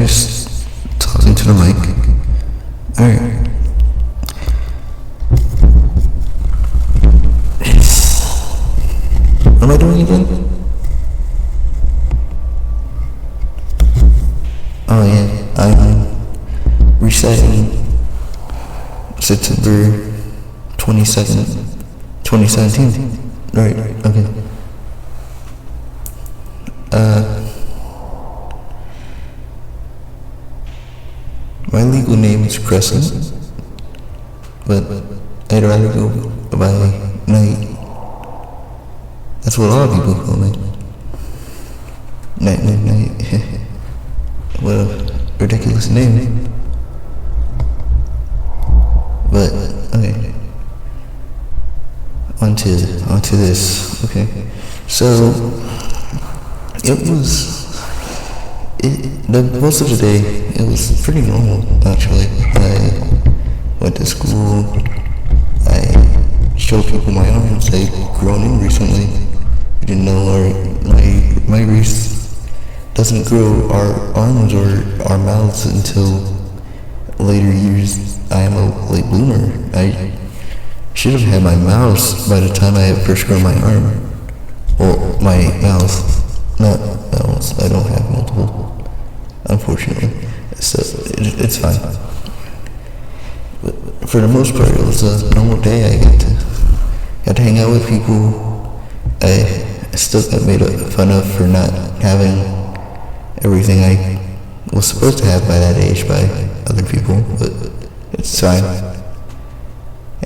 just talk into the mic. Alright. What am I doing again? Oh yeah, I'm resetting September 22nd, 2017. Right, okay. My legal name is Crescent, but I'd rather go by Night. That's what a lot of people call me. Night. What a ridiculous name. But, okay. Onto this, okay. So, most of the day, it was pretty normal, actually. I went to school, I showed people my arms, I've grown in recently. I didn't know my race doesn't grow our arms or our mouths until later years. I am a late bloomer. I should have had my mouth by the time I had first grown my arm. Well, my mouth, not mouths. I don't have multiple, unfortunately. So it's fine. But for the most part, it was a normal day. I got to hang out with people. I still got made fun of for not having everything I was supposed to have by that age by other people, but it's fine.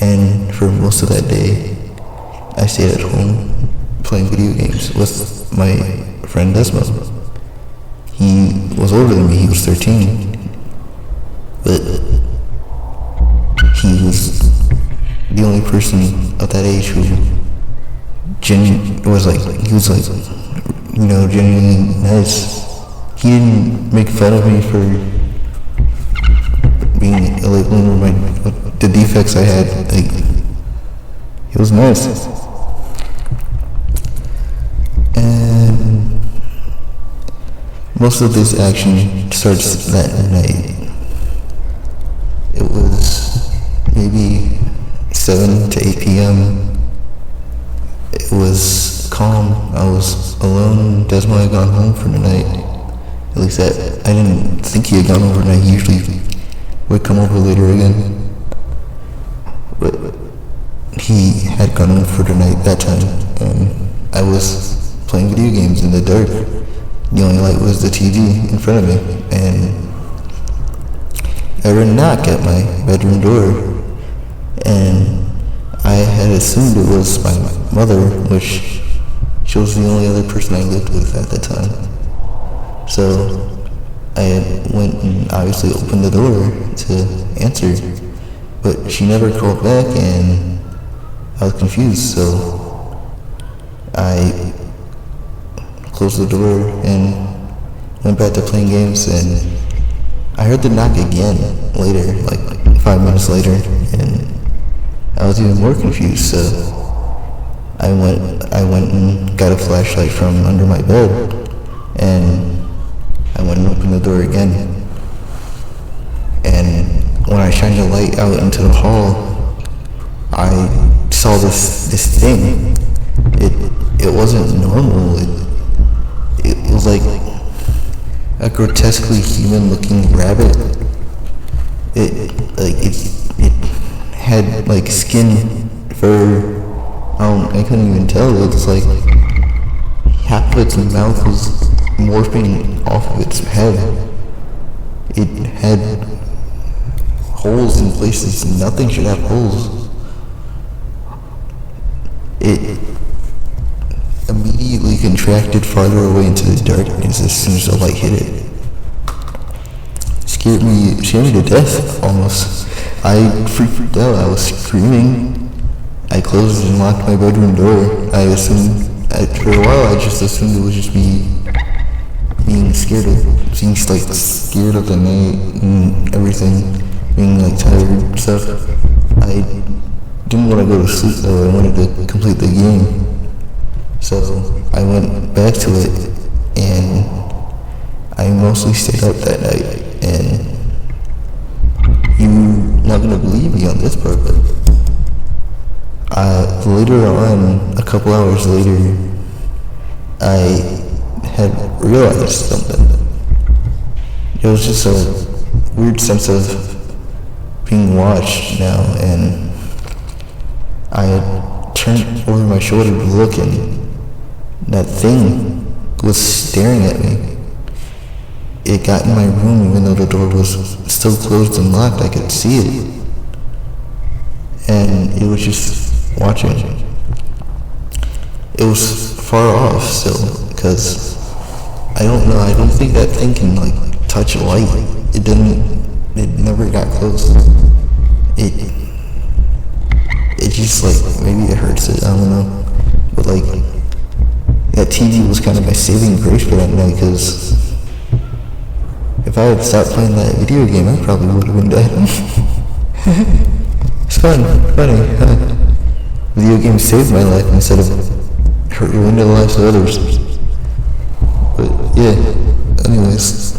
And for most of that day, I stayed at home playing video games with my friend Desmond. He was older than me, he was 13, but he was the only person of that age who genuinely nice. He didn't make fun of me for being a late bloomer, the defects I had. He was nice. And most of this action starts that night. It was maybe 7 to 8 p.m. It was calm. I was alone. Desmond had gone home for the night. At least I didn't think he had gone overnight. He usually would come over later again. But he had gone home for the night that time. And I was playing video games in the dark. The only light was the TV in front of me. And I heard a knock at my bedroom door. And I had assumed it was my mother, which she was the only other person I lived with at the time. So I went and obviously opened the door to answer, but she never called back, and I was confused. So I closed the door and went back to playing games, and I heard the knock again later, like 5 minutes later, and I was even more confused. So I went and got a flashlight from under my bed, and I went and opened the door again. And when I shined the light out into the hall, I saw this thing. It wasn't normal. It was like a grotesquely human-looking rabbit. It had like skin, fur. I couldn't even tell. It was like half of its mouth was morphing off of its head. It had holes in places nothing should have holes. It immediately contracted farther away into the darkness as soon as the light hit it. Scared me to death, almost. I freaked out. I was screaming. I closed and locked my bedroom door. For a while, I just assumed it was just me being scared of the night and everything, being like tired and stuff. I didn't want to go to sleep though. I wanted to complete the game. So I went back to it, and I mostly stayed up that night, and you're not gonna believe me on this part, but later on, a couple hours later, I had realized something. It was just a weird sense of being watched now, and I had turned over my shoulder to look, and that thing was staring at me. It got in my room even though the door was still closed and locked. I could see it. And it was just watching. It was far off still, because I don't know, I don't think that thing can like touch light. It never got close. It just like, maybe it hurts it, I don't know. But like, that TV was kind of my saving grace for that night, because if I had stopped playing that video game, I probably would have been dead. It's funny. Video games saved my life instead of ruining the lives of others. But yeah, anyways,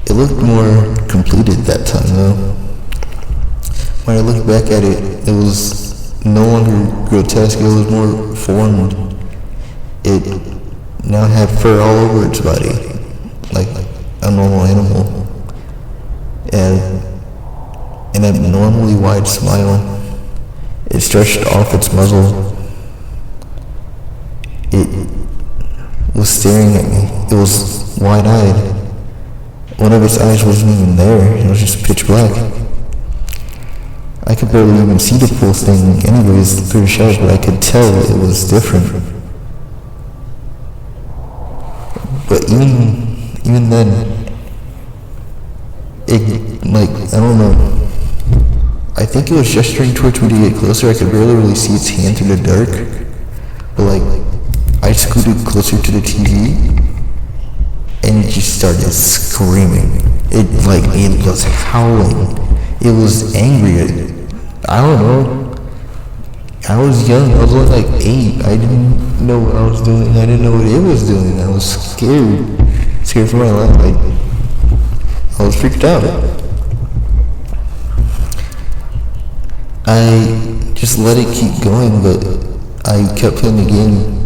it looked more completed that time though. When I look back at it, it was no longer grotesque, it was more formed. It now had fur all over its body, like a normal animal, and an abnormally wide smile. It stretched off its muzzle. It was staring at me. It was wide-eyed. One of its eyes wasn't even there. It was just pitch black. I could barely even see the full thing anyways through the shadows, but I could tell it was different. But even then, it, like, I don't know. I think it was gesturing towards me to get closer. I could barely really see its hand through the dark. But like, I scooted closer to the TV, and it just started screaming. It was howling. It was angry. I don't know. I was young. I was only like 8. I didn't know what I was doing. I didn't know what it was doing. I was scared. Scared for my life. I was freaked out. I just let it keep going, but I kept playing the game.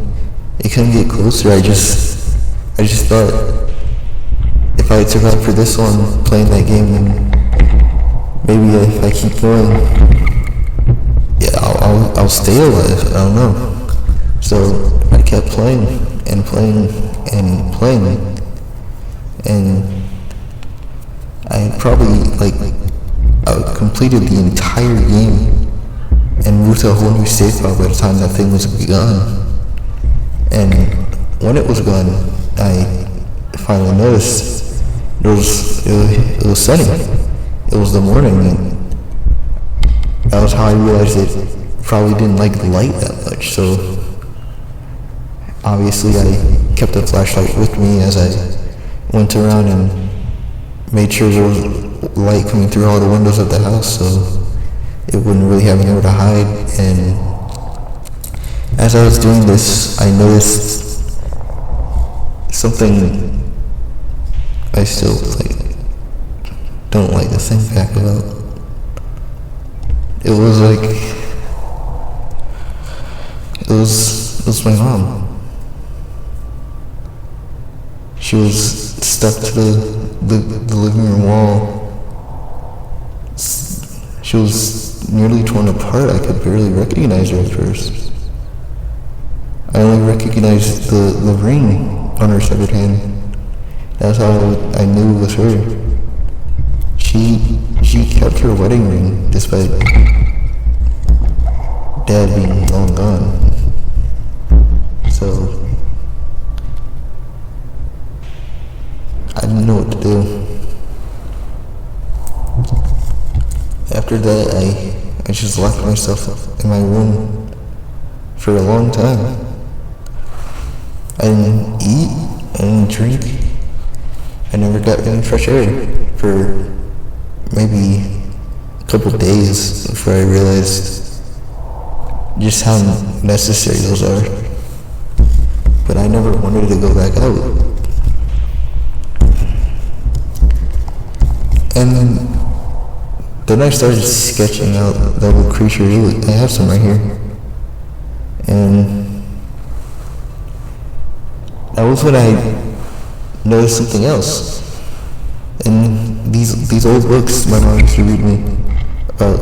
It couldn't get closer. I just thought, if I had survived for this one, playing that game, then maybe if I keep going, yeah, I'll stay alive. I don't know. So I kept playing and playing and playing, and I probably completed the entire game and moved to a whole new save file by the time that thing was gone. And when it was gone, I finally noticed it was sunny. It was the morning, and that was how I realized it probably didn't like light that much. So obviously I kept the flashlight with me as I went around and made sure there was light coming through all the windows of the house, so it wouldn't really have anywhere to hide. And as I was doing this, I noticed something I still don't like to think back about. It was my mom. She was stuck to the living room wall. She was nearly torn apart. I could barely recognize her at first. I only recognized the ring on her severed hand. That's how I knew it was her. She kept her wedding ring despite Dad being long gone. So I didn't know what to do. After that, I just locked myself in my room for a long time. I didn't eat, I didn't drink, I never got any fresh air for maybe a couple days before I realized just how necessary those are. But I never wanted to go back out. And then I started sketching out that little creature. I have some right here. And that was when I noticed something else. And these old books my mom used to read me about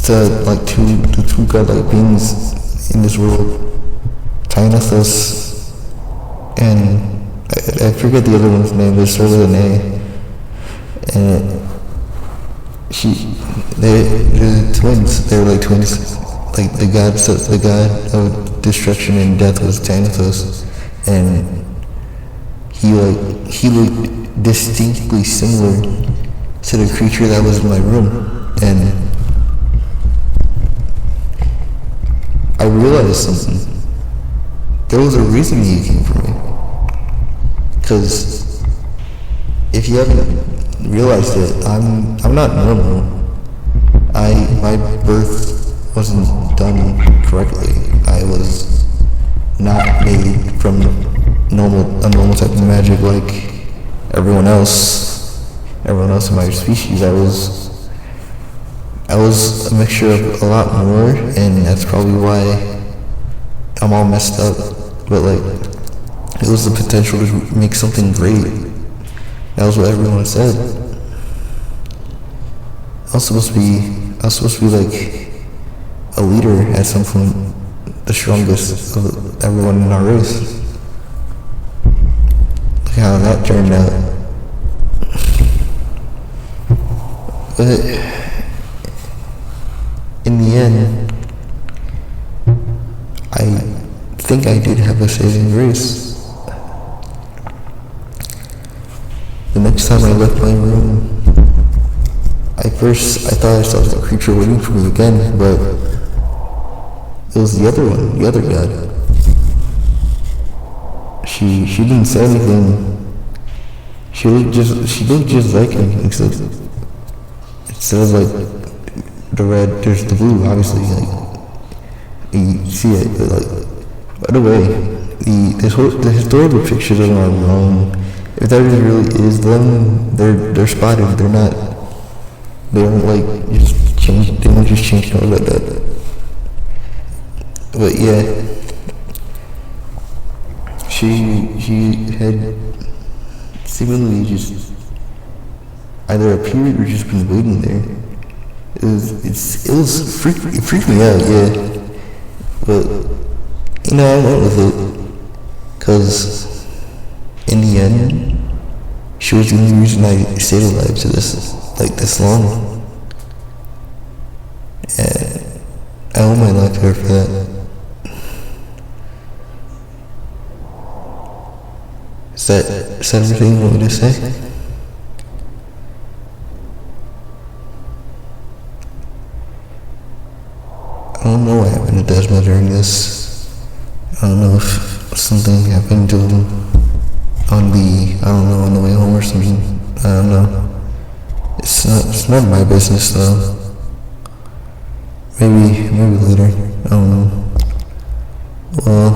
the two godlike beings in this world, Tynathos and I forget the other one's name, but it starts with an A. And they're twins. They were like twins. Like the god of destruction and death was Thanatos, and he looked distinctly similar to the creature that was in my room, and I realized something. There was a reason he came for me. Because if you haven't realized it, I'm not normal. My birth wasn't done correctly. I was not made from a normal type of magic like everyone else in my species. I was a mixture of a lot more, and that's probably why I'm all messed up. But like, it was the potential to make something great. That was what everyone said. I was supposed to be like a leader at some point, the strongest of everyone in our race. Look how that turned out. But in the end, I think I did have a saving grace. The next time I left my room, I thought I saw the creature waiting for me again, but it was the other one, the other god. She didn't say anything. She looked just like him, except instead of like the red, there's the blue. Obviously, like you see it, but like by the way, the historical pictures are wrong. If that really is them, they're spotted. They're not. They don't like just change. They don't just change color like that. But yeah, she had seemingly just either appeared or just been waiting there. It freaked me out, yeah. But I went with it, cause in the end, she was the only reason I stayed alive to this long. And I owe my life to her for that. Is that everything you want me to say? I don't know what happened to Desmond during this. I don't know if something happened to him on the way home or something. I don't know. It's not my business though. Maybe later. I don't know. Well,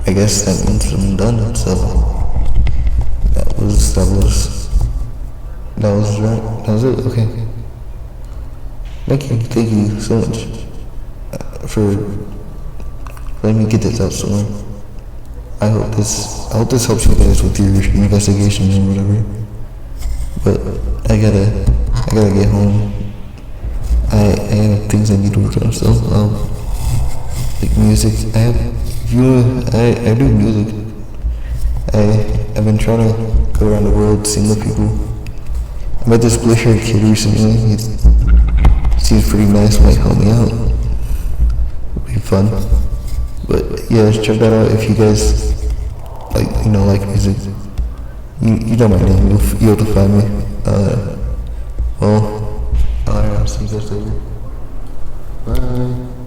I guess that means I'm done. So that was right. That was it. Okay. Thank you so much for letting me get this out somewhere. I hope this helps you guys with your investigations or whatever. But I gotta get home. I have things I need to work on, so like music. I do music. I've been trying to go around the world, sing with people. I met this blue-haired kid recently. He seems pretty nice, might help me out. It'll be fun. But yeah, check that out if you guys like music. You know my name, you'll be able to find me. Well, I'll see you guys later. Bye.